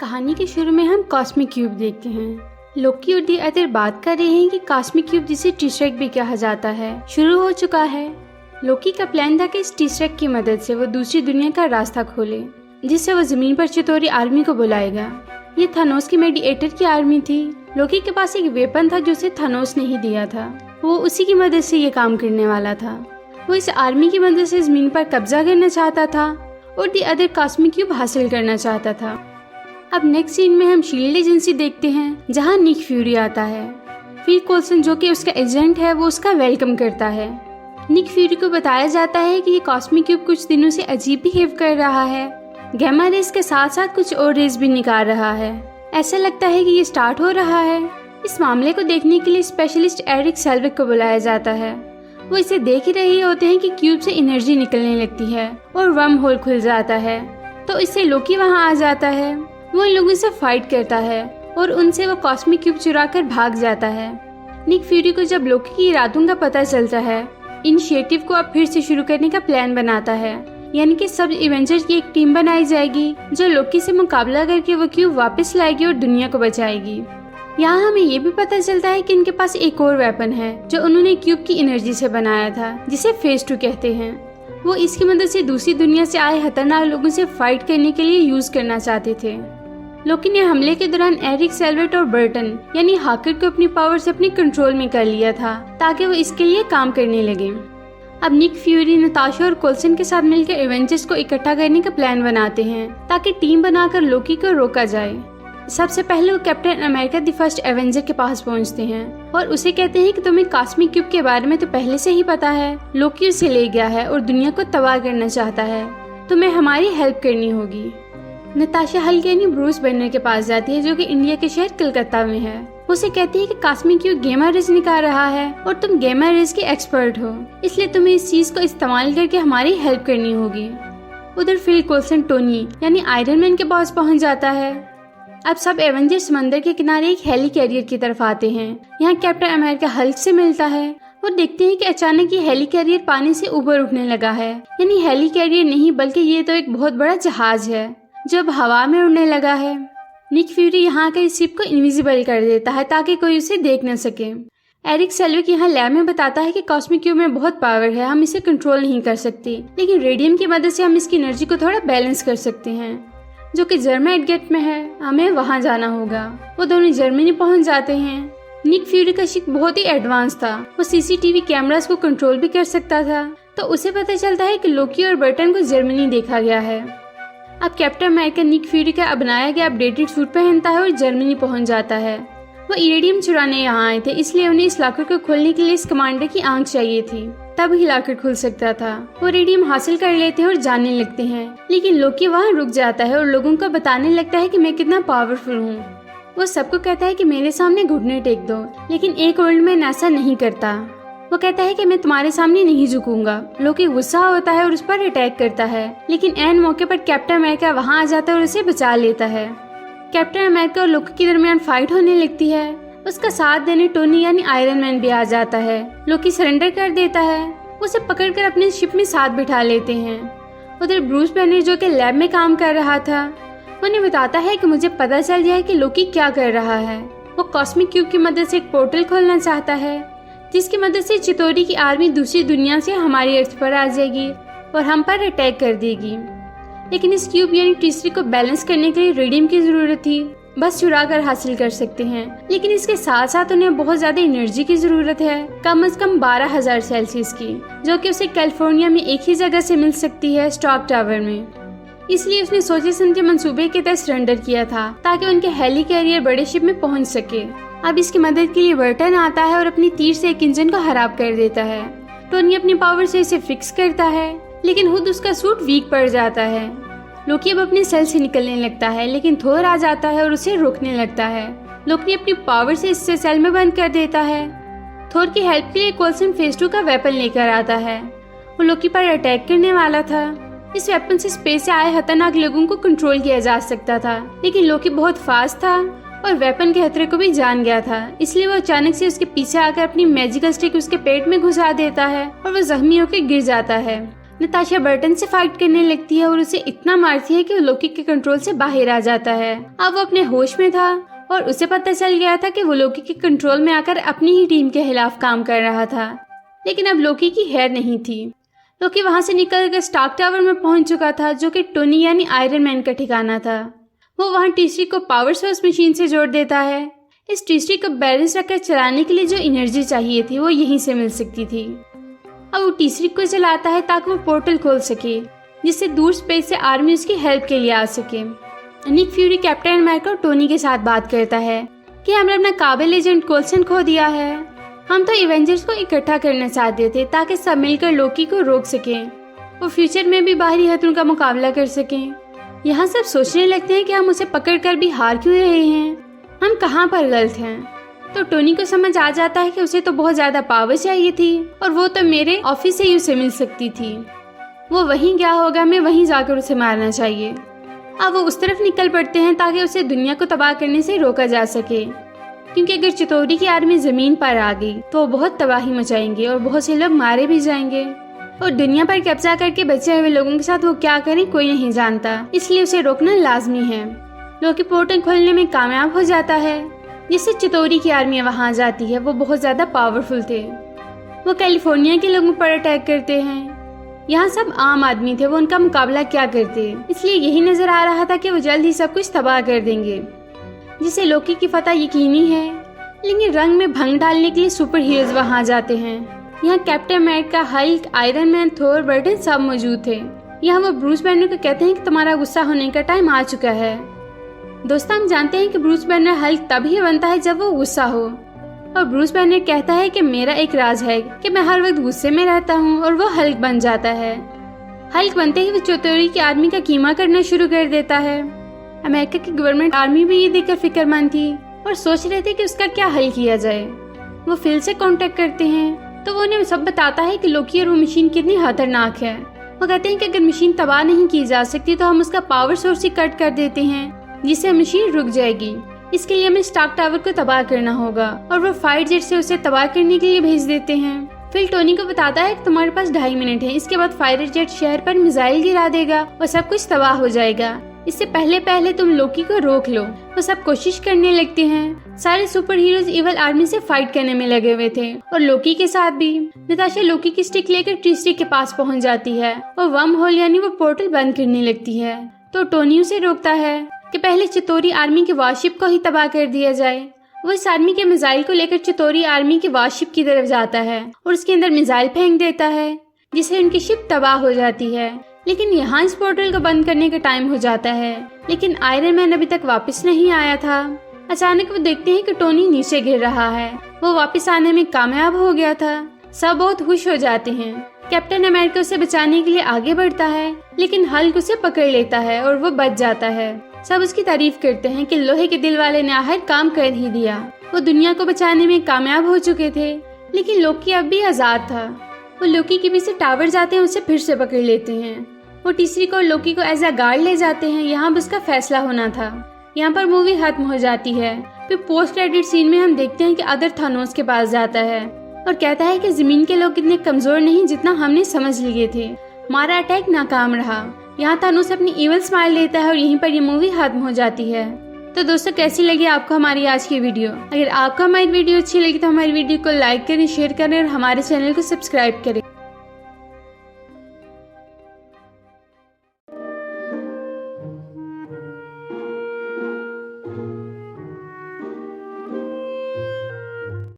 कहानी के शुरू में हम कॉस्मिक क्यूब देखते हैं। लोकी और दी अदर बात कर रहे हैं कि कॉस्मिक क्यूब जिसे टी-श्रेक भी कहा जाता है शुरू हो चुका है। लोकी का प्लान था कि इस टी-श्रेक की मदद से वो दूसरी दुनिया का रास्ता खोले, जिससे वो जमीन पर चितौरी आर्मी को बुलाएगा। ये थानोस की मेडिएटर की आर्मी थी। लोकी के पास एक वेपन था जो उसे थानोस ने ही दिया था। वो उसी की मदद से ये काम करने वाला था। वो इस आर्मी की मदद से जमीन पर कब्जा करना चाहता था और दी अदर कॉस्मिक क्यूब हासिल करना चाहता था। अब नेक्स्ट सीन में हम शील्ड एजेंसी देखते हैं, जहां निक फ्यूरी आता है। फिल कोल्सन जो कि उसका एजेंट है, वो उसका वेलकम करता है। निक फ्यूरी को बताया जाता है कि ये कॉस्मिक क्यूब कुछ दिनों से अजीब बिहेव कर रहा है। गैमा रेस के साथ साथ कुछ और रेस भी निकाल रहा है। ऐसा लगता है कि ये स्टार्ट हो रहा है। इस मामले को देखने के लिए स्पेशलिस्ट एरिक सेल्विक को बुलाया जाता है। वो इसे देख ही रहे होते हैं कि क्यूब से एनर्जी निकलने लगती है और वर्म होल खुल जाता है। तो इससे लोकी वहां आ जाता है। वो इन लोगों से फाइट करता है और उनसे वो कॉस्मिक क्यूब चुरा कर भाग जाता है। निक फ्यूरी को जब लोकी की इरादों का पता चलता है, इनिशिएटिव को अब फिर से शुरू करने का प्लान बनाता है, यानी कि सब एवेंजर्स की एक टीम बनाई जाएगी जो लोकी से मुकाबला करके वो क्यूब वापस लाएगी और दुनिया को बचाएगी। यहाँ हमें ये भी पता चलता है कि इनके पास एक और वेपन है जो उन्होंने क्यूब की एनर्जी से बनाया था, जिसे फेज 2 कहते हैं। वो इसकी मदद से दूसरी दुनिया से आए खतरनाक लोगों से फाइट करने के लिए यूज करना चाहते थे। लोकी ने हमले के दौरान एरिक सेल्वेट और बर्टन यानी हाकर को अपनी पावर से अपने कंट्रोल में कर लिया था, ताकि वो इसके लिए काम करने लगे। अब निक फ्यूरी, नताशा और कोल्सन के साथ मिलकर एवेंजर्स को इकट्ठा करने का प्लान बनाते हैं, ताकि टीम बनाकर लोकी को रोका जाए। सबसे पहले वो captain America the first Avenger के पास पहुंचते हैं और उसे कहते हैं कि तुम्हें कॉस्मिक क्यूब के बारे में तो पहले से ही पता है। लोकी उसे ले गया है और दुनिया को तबाह करना चाहता है, तुम्हें हमारी हेल्प करनी होगी। नताशा हल्के यानी ब्रूस बैनर के पास जाती है, जो कि इंडिया के शहर कलकत्ता में है। उसे कहती है कि कॉस्मिक क्यूब गामा रेज निकाल रहा है और तुम गामा रेज के एक्सपर्ट हो, इसलिए तुम्हें इस चीज को इस्तेमाल करके हमारी हेल्प करनी होगी। उधर फिल कोल्सन टोनी यानी आयरन मैन के पास पहुंच जाता है। अब सब एवेंजर समंदर के किनारे एक हेली कैरियर की तरफ आते हैं। यहाँ कैप्टन अमेरिका हल्क से मिलता है और देखते हैं कि अचानक ये हेली कैरियर पानी से ऊपर उठने लगा है। यानी हेली कैरियर नहीं बल्कि ये तो एक बहुत बड़ा जहाज है जो अब हवा में उड़ने लगा है। निक फ्यूरी यहाँ के इस शिप को इनविजिबल कर देता है ताकि कोई उसे देख न सके। एरिक सेल्विक यहाँ लैब में बताता है कि कॉस्मिक क्यूब में बहुत पावर है, हम इसे कंट्रोल नहीं कर सकते, लेकिन रेडियम की मदद से हम इसकी एनर्जी को थोड़ा बैलेंस कर सकते हैं, जो कि जर्मन गेट में है। हमें वहां जाना होगा। वो दोनों जर्मनी पहुंच जाते हैं। निक फ्यूरी का शिप बहुत ही एडवांस था। वो सीसीटीवी कैमरास को कंट्रोल भी कर सकता था। तो उसे पता चलता है कि लोकी और बर्टन को जर्मनी देखा गया है। अब कैप्टन अमेरिका निक फ्यूरी का बनाया गया अपडेटेड सूट पहनता है और जर्मनी पहुंच जाता है। वो इरेडियम चुराने यहाँ आए थे, इसलिए उन्हें इस लॉकर को खोलने के लिए इस कमांडर की आंख चाहिए थी, तब ही लॉकर खुल सकता था। वो रेडियम हासिल कर लेते हैं और जाने लगते हैं, लेकिन लोकी वहाँ रुक जाता है और लोगों को बताने लगता है कि मैं कितना पावरफुल हूँ। वो सबको कहता है कि मेरे सामने घुटने टेक दो, लेकिन एक ओल्ड मैन ऐसा नहीं करता। वो कहता है कि मैं तुम्हारे सामने नहीं झुकूंगा। लोकी गुस्सा होता है और उस पर अटैक करता है, लेकिन एन मौके पर कैप्टन अमेरिका वहाँ आ जाता है और उसे बचा लेता है। कैप्टन अमेरिका और लोकी के दरमियान फाइट होने लगती है। उसका साथ देने टोनी यानी आयरन मैन भी आ जाता है। लोकी सरेंडर कर देता है। उसे पकड़कर अपने शिप में साथ बिठा लेते हैं। उधर ब्रूस बैनर जो कि लैब में काम कर रहा था, उन्हें बताता है कि मुझे पता चल गया है कि लोकी क्या कर रहा है। वो कॉस्मिक क्यूब की मदद से एक पोर्टल खोलना चाहता है, जिसकी मदद से चितौरी की आर्मी दूसरी दुनिया से हमारी अर्थ पर आ जाएगी और हम पर अटैक कर देगी। लेकिन इस क्यूब यानी टी-श्रेक को बैलेंस करने के लिए रेडियम की जरूरत थी। बस चुरा कर हासिल कर सकते हैं, लेकिन इसके साथ साथ उन्हें बहुत ज्यादा एनर्जी की जरूरत है, कम से कम 12,000 सेल्सियस की, जो कि उसे कैलिफोर्निया में एक ही जगह से मिल सकती है, स्टॉक टावर में। इसलिए उसने सोचे समझे मंसूबे के तहत सरेंडर किया था, ताकि उनके हेली कैरियर बड़े शिप में पहुंच सके। अब इसकी मदद के लिए बर्टन आता है और अपनी तीर से एक इंजन को खराब कर देता है। टोनी अपनी पावर से इसे फिक्स करता है, लेकिन खुद उसका सूट वीक पड़ जाता है। लोकी अब अपने सेल से निकलने लगता है, लेकिन थोर आ जाता है और उसे रोकने लगता है। लोकी अपनी पावर से इससे सेल में बंद कर देता है। थोर की हेल्प के लिए कोल्सन फेज 2 का वेपन लेकर आता है। वो लोकी पर अटैक करने वाला था। इस वेपन से स्पेस से आए खतरनाक लोगों को कंट्रोल किया जा सकता था, लेकिन लोकी बहुत फास्ट था और वेपन के खतरे को भी जान गया था। इसलिए वो अचानक से उसके पीछे आकर अपनी मैजिकल स्टिक उसके पेट में घुसा देता है और वो जख्मी होकर गिर जाता है। नताशा बर्टन से फाइट करने लगती है और उसे इतना मारती है कि वो लोकी के कंट्रोल से बाहर आ जाता है। अब वो अपने होश में था और उसे पता चल गया था कि वो लोकी के कंट्रोल में आकर अपनी ही टीम के खिलाफ काम कर रहा था, लेकिन अब लोकी की खैर नहीं थी। लोकी वहां से निकलकर स्टार्क टावर में पहुंच चुका था, जो कि टोनी यानी आयरन मैन का ठिकाना था। वो वहां टी-स्ट्रिक को पावर सोर्स मशीन से जोड़ देता है। इस टी-स्ट्रिक को बैलेंस रखकर चलाने के लिए जो एनर्जी चाहिए थी वो यहीं से मिल सकती थी। अब वो टी-स्ट्रिक को चलाता है ताकि वो पोर्टल खोल सके, जिससे दूर स्पेस से आर्मी उसकी हेल्प के लिए आ सके। निक फ्यूरी कैप्टन अमेरिका और टोनी के साथ बात करता है कि हमने अपना काबिल एजेंट कोल्सन खो दिया है। हम तो एवेंजर्स को इकट्ठा करना चाहते थे ताकि सब मिलकर लोकी को रोक सकें और फ्यूचर में भी बाहरी खतरों का मुकाबला कर सकें। यहाँ सब सोचने लगते हैं कि हम उसे पकड़ कर भी हार क्यों रहे हैं, हम कहाँ पर गलत हैं। तो टोनी को समझ आ जाता है कि उसे तो बहुत ज्यादा पावर चाहिए थी और वो तो मेरे ऑफिस से ही उसे मिल सकती थी। वो वहीं गया होगा, मैं वहीं जाकर उसे मारना चाहिए। अब वो उस तरफ निकल पड़ते हैं ताकि उसे दुनिया को तबाह करने से रोका जा सके, क्योंकि अगर चितौरी की आर्मी जमीन पर आ गई तो वो बहुत तबाही मचाएंगे और बहुत से लोग मारे भी जाएंगे। और दुनिया पर कब्जा करके बचे हुए लोगों के साथ वो क्या करें कोई नहीं जानता, इसलिए उसे रोकना लाजमी है। लोकी पोर्टल खोलने में कामयाब हो जाता है, जिससे चितौरी की आर्मी वहां आ जाती है। वो बहुत ज्यादा पावरफुल थे। वो कैलिफोर्निया के लोगों पर अटैक करते हैं। यहाँ सब आम आदमी थे, वो उनका मुकाबला क्या करते, इसलिए यही नजर आ रहा था कि वो जल्द ही सब कुछ तबाह कर देंगे, जिसे लोकी की फतह यकीनी है। लेकिन रंग में भंग डालने के लिए सुपर हीरोज वहां जाते हैं। यहाँ captain America, Hulk, iron man, Thor, Burton सब मौजूद थे। यहाँ वो ब्रूस बैनर को कहते हैं कि तुम्हारा गुस्सा होने का टाइम आ चुका है। दोस्तों, हम जानते हैं कि ब्रूस बैनर हल्क तभी बनता है जब वो गुस्सा हो, और ब्रूस बैनर कहता है कि मेरा एक राज है कि मैं हर वक्त गुस्से में रहता हूँ, और वो हल्क बन जाता है। हल्क बनते ही वो चितौरी की आर्मी का कीमा करना शुरू कर देता है। अमेरिका की गवर्नमेंट आर्मी भी ये देखकर फिक्रमंद थी और सोच रहे थे कि उसका क्या हल किया जाए। वो फिल से कांटेक्ट करते हैं तो वो उन्हें सब बताता है कि लोकी और वो मशीन कितनी खतरनाक है। वो कहते हैं कि अगर मशीन तबाह नहीं की जा सकती तो हम उसका पावर सोर्स ही कट कर देते हैं, जिससे मशीन रुक जाएगी। इसके लिए हमें स्टार्क टावर को तबाह करना होगा, और वो फाइट जेट से उसे तबाह करने के लिए भेज देते हैं। फिर टोनी को बताता है कि तुम्हारे पास 2.5 मिनट है, इसके बाद फाइटर जेट शहर पर मिसाइल गिरा देगा और सब कुछ तबाह हो जाएगा। इससे पहले तुम लोकी को रोक लो। वो सब कोशिश करने लगते हैं। सारे सुपर हीरोज इवल आर्मी से फाइट करने में लगे हुए थे, और लोकी के साथ भी। नताशा लोकी की स्टिक लेकर टी-स्ट्रिक के पास पहुंच जाती है और वर्म होल यानी वो पोर्टल बंद करने लगती है। तो टोनी उसे रोकता है कि पहले चितौरी आर्मी के वारशिप को ही तबाह कर दिया जाए। वो इस आर्मी के मिसाइल को लेकर चितौरी आर्मी के वारशिप की तरफ जाता है और उसके अंदर मिसाइल फेंक देता है, जिससे उनकी शिप तबाह हो जाती है। लेकिन यहाँ इस पोर्टल को बंद करने का टाइम हो जाता है, लेकिन आयरन मैन अभी तक वापस नहीं आया था। अचानक वो देखते हैं कि टोनी नीचे गिर रहा है। वो वापस आने में कामयाब हो गया था। सब बहुत खुश हो जाते हैं। कैप्टन अमेरिका उसे बचाने के लिए आगे बढ़ता है, लेकिन हल्क उसे पकड़ लेता है और वो बच जाता है। सब उसकी तारीफ करते हैं कि लोहे के दिल वाले ने आखिर काम कर ही दिया। वो दुनिया को बचाने में कामयाब हो चुके थे, लेकिन लोकी अब भी आजाद था। वो लोकी के पीछे टावर जाते हैं, उसे फिर से पकड़ लेते हैं। वो टी-स्ट्रिक और लोकी को एज अ गार्ड ले जाते हैं। यहाँ पर उसका फैसला होना था। यहाँ पर मूवी खत्म हो जाती है। फिर पोस्ट क्रेडिट सीन में हम देखते हैं कि अदर थानोस के पास जाता है और कहता है कि जमीन के लोग इतने कमजोर नहीं जितना हमने समझ लिए थे। हमारा अटैक नाकाम रहा। यहाँ थानोस अपनी इवल स्माइल लेता है और यहीं पर ये मूवी खत्म हो जाती है। तो दोस्तों, कैसी लगी आपको हमारी आज की वीडियो? अगर आपको हमारी वीडियो अच्छी लगी तो हमारी वीडियो को लाइक करें, शेयर करें और हमारे चैनल को सब्सक्राइब करें।